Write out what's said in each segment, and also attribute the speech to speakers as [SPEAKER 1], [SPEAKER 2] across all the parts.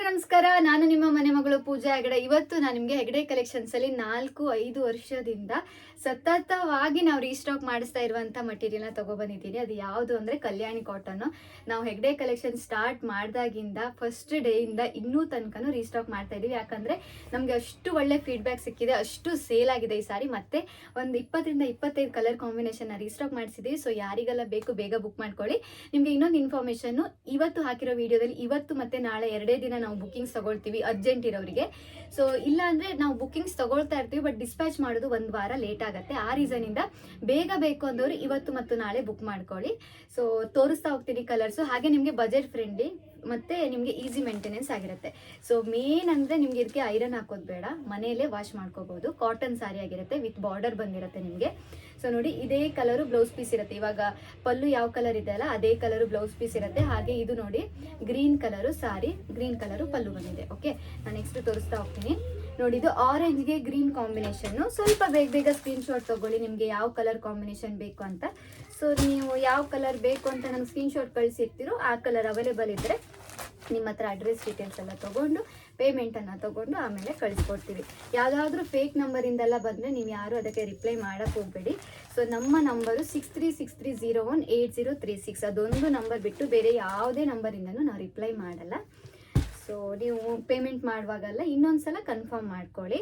[SPEAKER 1] ಎಲ್ರಿಗೂ ನಮಸ್ಕಾರ. ನಾನು ನಿಮ್ಮ ಮನೆ ಮಗಳು ಪೂಜಾ ಹೆಗಡೆ. ಇವತ್ತು ನಾನು ನಿಮಗೆ ಹೆಗಡೆ ಕಲೆಕ್ಷನ್ಸ್ ಅಲ್ಲಿ 4-5 ವರ್ಷದಿಂದ ಸತತವಾಗಿ ನಾವು ರೀಸ್ಟಾಕ್ ಮಾಡಿಸ್ತಾ ಇರುವಂತ ಮಟೀರಿಯಲ್ ನ ತಗೊಬಂದಿದ್ದೀನಿ. ಅದು ಯಾವುದು ಅಂದ್ರೆ ಕಲ್ಯಾಣಿ ಕಾಟನ್. ನಾವು ಹೆಗಡೆ ಕಲೆಕ್ಷನ್ ಸ್ಟಾರ್ಟ್ ಮಾಡಿದಾಗಿಂದ ಫಸ್ಟ್ ಡೇ ಇಂದ ಇನ್ನೂ ತನಕನೂ ರೀಸ್ಟಾಕ್ ಮಾಡ್ತಾ ಇದೀವಿ. ಯಾಕಂದ್ರೆ ನಮ್ಗೆ ಅಷ್ಟು ಒಳ್ಳೆ ಫೀಡ್ಬ್ಯಾಕ್ ಸಿಕ್ಕಿದೆ, ಅಷ್ಟು ಸೇಲ್ ಆಗಿದೆ ಈ ಸಾರಿ. ಮತ್ತೆ ಒಂದು 20-25 ಕಲರ್ ಕಾಂಬಿನೇಷನ್ ರೀಸ್ಟಾಕ್ ಮಾಡಿಸಿದೀವಿ. ಸೊ ಯಾರಿಗೆಲ್ಲ ಬೇಕು ಬೇಗ ಬುಕ್ ಮಾಡ್ಕೊಳ್ಳಿ. ನಿಮ್ಗೆ ಇನ್ನೊಂದು ಇನ್ಫಾರ್ಮೇಶನ್, ಇವತ್ತು ಹಾಕಿರೋ ವಿಡಿಯೋದಲ್ಲಿ ಇವತ್ತು ಮತ್ತೆ ನಾಳೆ ಎರಡೇ ದಿನ ನಾವು ಬುಕಿಂಗ್ಸ್ ತಗೊಳ್ತೀವಿ ಅರ್ಜೆಂಟ್ ಇರೋರಿಗೆ. ಸೊ ಇಲ್ಲ ಅಂದ್ರೆ ನಾವು ಬುಕಿಂಗ್ಸ್ ತಗೊಳ್ತಾ ಇರ್ತೀವಿ, ಬಟ್ ಡಿಸ್ಪ್ಯಾಚ್ ಮಾಡೋದು ಒಂದು ವಾರ ಲೇಟ್ ಆಗುತ್ತೆ. ಆ ರೀಸನ್ ಇಂದ ಬೇಗ ಬೇಕು ಅಂದವರು ಇವತ್ತು ಮತ್ತು ನಾಳೆ ಬುಕ್ ಮಾಡ್ಕೊಳ್ಳಿ. ಸೊ ತೋರಿಸ್ತಾ ಹೋಗ್ತೀನಿ ಕಲರ್ಸ್. ಹಾಗೆ ನಿಮ್ಗೆ ಬಜೆಟ್ ಫ್ರೆಂಡ್ಲಿ ಮತ್ತೆ ನಿಮ್ಗೆ ಈಸಿ ಮೇಂಟೆನೆನ್ಸ್ ಆಗಿರುತ್ತೆ. ಸೊ ಮೇನ್ ಅಂದ್ರೆ ನಿಮ್ಗೆ ಇದಕ್ಕೆ ಐರನ್ ಹಾಕೋದು ಬೇಡ, ಮನೆಯಲ್ಲೇ ವಾಶ್ ಮಾಡ್ಕೋಬಹುದು. ಕಾಟನ್ ಸಾರಿ ಆಗಿರುತ್ತೆ, ವಿತ್ ಬಾರ್ಡರ್ ಬಂದಿರುತ್ತೆ ನಿಮ್ಗೆ. ಸೊ ನೋಡಿ, ಇದೇ ಕಲರು ಬ್ಲೌಸ್ ಪೀಸ್ ಇರುತ್ತೆ. ಇವಾಗ ಪಲ್ಲು ಯಾವ ಕಲರ್ ಇದೆ ಅಲ್ಲ, ಅದೇ ಕಲರು ಬ್ಲೌಸ್ ಪೀಸ್ ಇರುತ್ತೆ. ಹಾಗೆ ಇದು ನೋಡಿ, ಗ್ರೀನ್ ಕಲರು ಸಾರಿ, ಗ್ರೀನ್ ಕಲರು ಪಲ್ಲು ಬಂದಿದೆ. ಓಕೆ, ನಾನು ನೆಕ್ಸ್ಟ್ ತೋರಿಸ್ತಾ ಹೋಗ್ತೀನಿ. ನೋಡಿ, ಇದು ಆರೆಂಜ್ಗೆ ಗ್ರೀನ್ ಕಾಂಬಿನೇಷನ್. ಸ್ವಲ್ಪ ಬೇಗ ಸ್ಕ್ರೀನ್ ಶಾಟ್ ತಗೊಳ್ಳಿ ನಿಮ್ಗೆ ಯಾವ ಕಲರ್ ಕಾಂಬಿನೇಷನ್ ಬೇಕು ಅಂತ. ಸೊ ನೀವು ಯಾವ ಕಲರ್ ಬೇಕು ಅಂತ ನಂಗೆ ಸ್ಕ್ರೀನ್ ಶಾಟ್ ಕಳಿಸಿರ್ತೀರೋ ಆ ಕಲರ್ ಅವೈಲೇಬಲ್ ಇದ್ರೆ ನಿಮ್ಮ ಹತ್ರ ಅಡ್ರೆಸ್ ಡೀಟೇಲ್ಸ್ ಎಲ್ಲ ತಗೊಂಡು ಪೇಮೆಂಟ್ ಅನ್ನ ತಗೊಂಡು ಆಮೇಲೆ ಕಳಿಸ್ಕೊಡ್ತೀವಿ. ಯಾವ್ದಾದ್ರು ಫೇಕ್ ನಂಬರ್ ಇಂದೆಲ್ಲ ಬಂದ್ರೆ ನೀವು ಯಾರು ಅದಕ್ಕೆ ರಿಪ್ಲೈ ಮಾಡಕ್ ಹೋಗ್ಬೇಡಿ. ಸೊ ನಮ್ಮ ನಂಬರು 6363018036. ಅದೊಂದು ನಂಬರ್ ಬಿಟ್ಟು ಬೇರೆ ಯಾವುದೇ ನಂಬರ್ ಇಂದನೂ ನಾವು ರಿಪ್ಲೈ ಮಾಡಲ್ಲ. ಸೊ ನೀವು ಪೇಮೆಂಟ್ ಮಾಡುವಾಗಲ್ಲ ಇನ್ನೊಂದ್ಸಲ ಕನ್ಫರ್ಮ್ ಮಾಡ್ಕೊಳ್ಳಿ.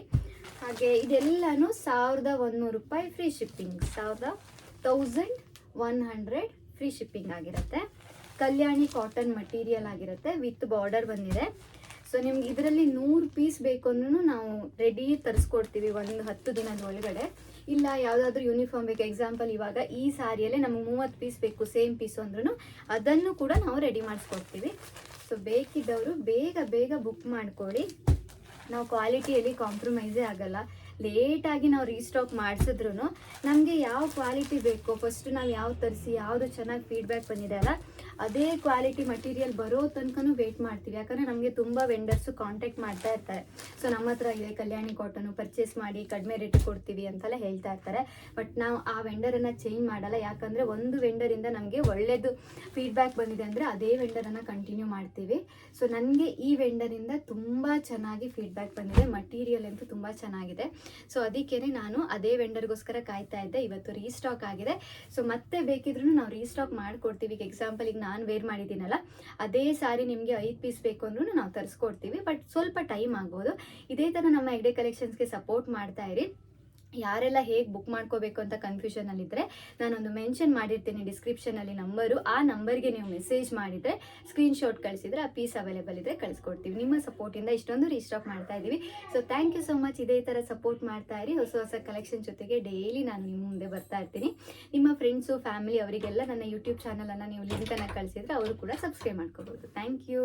[SPEAKER 1] ಹಾಗೆ ಇದೆಲ್ಲಾನು 1100 ರೂಪಾಯಿ ಫ್ರೀ ಶಿಪ್ಪಿಂಗ್, 1100 ಫ್ರೀ ಶಿಪ್ಪಿಂಗ್ ಆಗಿರುತ್ತೆ. ಕಲ್ಯಾಣಿ ಕಾಟನ್ ಮಟೀರಿಯಲ್ ಆಗಿರುತ್ತೆ, ವಿತ್ ಬಾರ್ಡರ್ ಬಂದಿದೆ. ಸೊ ನಿಮ್ಗೆ ಇದರಲ್ಲಿ 100 ಪೀಸ್ ಬೇಕು ಅಂದ್ರೂ ನಾವು ರೆಡಿ ತರಿಸ್ಕೊಡ್ತೀವಿ ಒಂದು 10 ದಿನದ ಒಳಗಡೆ. ಇಲ್ಲ ಯಾವುದಾದ್ರೂ ಯೂನಿಫಾರ್ಮ್ ಬೇಕು, ಎಕ್ಸಾಂಪಲ್ ಇವಾಗ ಈ ಸಾರಿಯಲ್ಲೇ ನಮ್ಗೆ 30 ಪೀಸ್ ಬೇಕು ಸೇಮ್ ಪೀಸು ಅಂದ್ರೂ ಅದನ್ನು ಕೂಡ ನಾವು ರೆಡಿ ಮಾಡಿಸ್ಕೊಡ್ತೀವಿ. ಸೊ ಬೇಕಿದ್ದವರು ಬೇಗ ಬುಕ್ ಮಾಡ್ಕೊಳ್ಳಿ. ನಾವು ಕ್ವಾಲಿಟಿಯಲ್ಲಿ ಕಾಂಪ್ರಮೈಸೇ ಆಗಲ್ಲ. ಲೇಟಾಗಿ ನಾವು ರೀಸ್ಟಾಕ್ ಮಾಡಿಸಿದ್ರು ನಮಗೆ ಯಾವ ಕ್ವಾಲಿಟಿ ಬೇಕೋ, ಫಸ್ಟ್ ನಾವು ಯಾವ ತರಿಸಿ ಯಾವುದು ಚೆನ್ನಾಗಿ ಫೀಡ್ಬ್ಯಾಕ್ ಬಂದಿದೆ ಅಲ್ಲ ಅದೇ ಕ್ವಾಲಿಟಿ ಮಟೀರಿಯಲ್ ಬರೋ ತನಕನೂ ವೇಟ್ ಮಾಡ್ತೀವಿ. ಯಾಕಂದರೆ ನಮಗೆ ತುಂಬ ವೆಂಡರ್ಸು ಕಾಂಟ್ಯಾಕ್ಟ್ ಮಾಡ್ತಾ ಇರ್ತಾರೆ. ಸೊ ನಮ್ಮ ಹತ್ರ ಇದೆ ಕಲ್ಯಾಣಿ ಕಾಟನು, ಪರ್ಚೇಸ್ ಮಾಡಿ ಕಡಿಮೆ ರೇಟ್ ಕೊಡ್ತೀವಿ ಅಂತೆಲ್ಲ ಹೇಳ್ತಾ ಇರ್ತಾರೆ. ಬಟ್ ನಾವು ಆ ವೆಂಡರನ್ನು ಚೇಂಜ್ ಮಾಡಲ್ಲ. ಯಾಕಂದರೆ ಒಂದು ವೆಂಡರಿಂದ ನಮಗೆ ಒಳ್ಳೆಯದು ಫೀಡ್ಬ್ಯಾಕ್ ಬಂದಿದೆ ಅಂದರೆ ಅದೇ ವೆಂಡರನ್ನು ಕಂಟಿನ್ಯೂ ಮಾಡ್ತೀವಿ. ಸೊ ನನಗೆ ಈ ವೆಂಡರಿಂದ ತುಂಬ ಚೆನ್ನಾಗಿ ಫೀಡ್ಬ್ಯಾಕ್ ಬಂದಿದೆ, ಮಟೀರಿಯಲ್ ಅಂತೂ ತುಂಬ ಚೆನ್ನಾಗಿದೆ. ಸೊ ಅದಕ್ಕೇನೆ ನಾನು ಅದೇ ವೆಂಡರ್ಗೋಸ್ಕರ ಕಾಯ್ತಾ ಇದ್ದೆ. ಇವತ್ತು ರೀಸ್ಟಾಕ್ ಆಗಿದೆ. ಸೊ ಮತ್ತೆ ಬೇಕಿದ್ರೂ ನಾವು ರೀಸ್ಟಾಕ್ ಮಾಡಿಕೊಡ್ತೀವಿ. ಎಕ್ಸಾಂಪಲ್ ಈಗ ನಾನು ವೇರ್ ಮಾಡಿದ್ದೀನಲ್ಲ ಅದೇ ಸಾರಿ ನಿಮಗೆ 5 ಪೀಸ್ ಬೇಕು ಅಂದ್ರೂ ನಾವು ತರಿಸ್ಕೊಡ್ತೀವಿ. ಬಟ್ ಸ್ವಲ್ಪ ಟೈಮ್ ಆಗ್ಬೋದು. ಇದೇ ಥರ ನಮ್ಮ ಹೆಗ್ಡೆ ಕಲೆಕ್ಷನ್ಸ್ಗೆ ಸಪೋರ್ಟ್ ಮಾಡ್ತಾ ಇರಿ. ಯಾರೆಲ್ಲ ಹೇಗೆ ಬುಕ್ ಮಾಡ್ಕೋಬೇಕು ಅಂತ ಕನ್ಫ್ಯೂಷನಲ್ಲಿದ್ದರೆ ನಾನೊಂದು ಮೆನ್ಷನ್ ಮಾಡಿರ್ತೀನಿ ಡಿಸ್ಕ್ರಿಪ್ಷನಲ್ಲಿ ನಂಬರು. ಆ ನಂಬರ್ಗೆ ನೀವು ಮೆಸೇಜ್ ಮಾಡಿದರೆ ಸ್ಕ್ರೀನ್ ಶಾಟ್ ಕಳಿಸಿದರೆ ಆ ಪೀಸ್ ಅವೈಲೇಬಲ್ ಇದ್ದರೆ ಕಳಿಸ್ಕೊಡ್ತೀವಿ. ನಿಮ್ಮ ಸಪೋರ್ಟಿಂದ ಇಷ್ಟೊಂದು ರೀಸ್ಟಾಕ್ ಮಾಡ್ತಾ ಇದ್ದೀವಿ. So thank you so much. ಇದೇ ಥರ ಸಪೋರ್ಟ್ ಮಾಡ್ತಾ ಇರಿ. ಹೊಸ ಕಲೆಕ್ಷನ್ ಜೊತೆಗೆ ಡೈಲಿ ನಾನು ನಿಮ್ಮ ಮುಂದೆ ಬರ್ತಾ ಇರ್ತೀನಿ. ನಿಮ್ಮ ಫ್ರೆಂಡ್ಸು ಫ್ಯಾಮಿಲಿ ಅವರಿಗೆಲ್ಲ ನನ್ನ ಯೂಟ್ಯೂಬ್ ಚಾನಲನ್ನು ನೀವು ಲಿಂಕನ್ನು ಕಳಿಸಿದರೆ ಅವರು ಕೂಡ ಸಬ್ಸ್ಕ್ರೈಬ್ ಮಾಡ್ಕೋಬೋದು. Thank you.